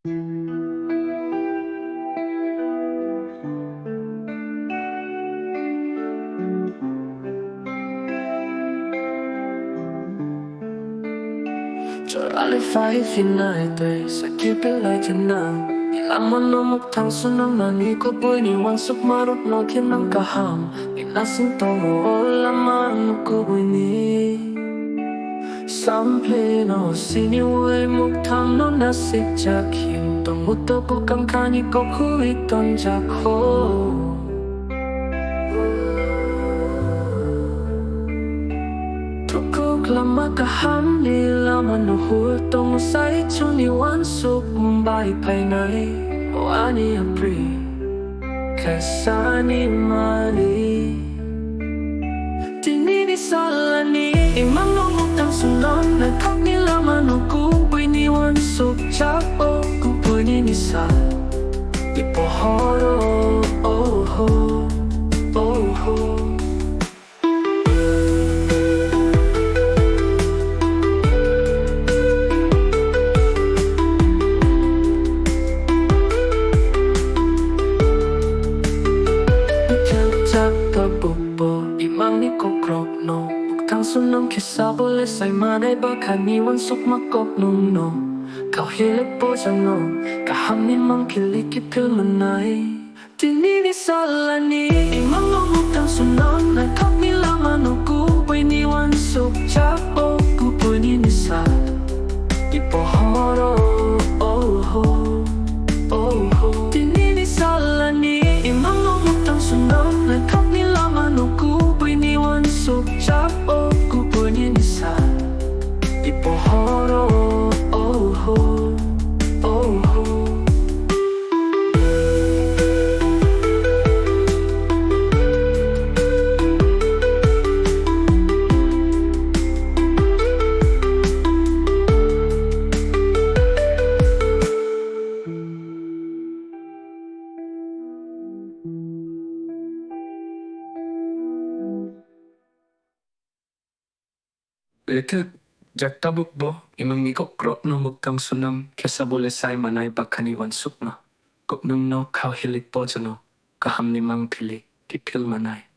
Jora le fai finite, sakit pilay tenang. Ilaman no muktang sunang nani ko boy ni wansuk marot no kinang kaham. Inasin tongo o laman ko boy ni sample no siniwe muktang no nasik jakim. Tumuto ko kang kani ko kuiton jako. Lama kaham nila manuhul tong say chuni wansuk mumbai painay o ani apri kasani mali tinini salani imang nomutang sunon nagkak nila manukupoy ni wansuk chapo kupoy ni nisa ipohoro oh ho oh ho. Imang ni Kokborok no Muktang sunong kisa boleh say manay baka ni wansuk makok nung no Kau hilik po dyan no Kaham ni mang kilikipil manay Tinini salani Imang no muktang sunong Nagkak nila manukupoy ni wansuk chapo kupoy ni nisa Ipohoro oh ho oh ho Tinini salani Imang no muktang sunong Nagkak nila manukupoy chapo kupoy ni nisa ipohoro oh ho oh ho. Betul, jak tabuk bo, imang ni Kokborok no muktang sunam, kesa boleh say manay bakani wansuk no. Kok nung no kau hilik po no, kaham ni mang pilik, tipil manay.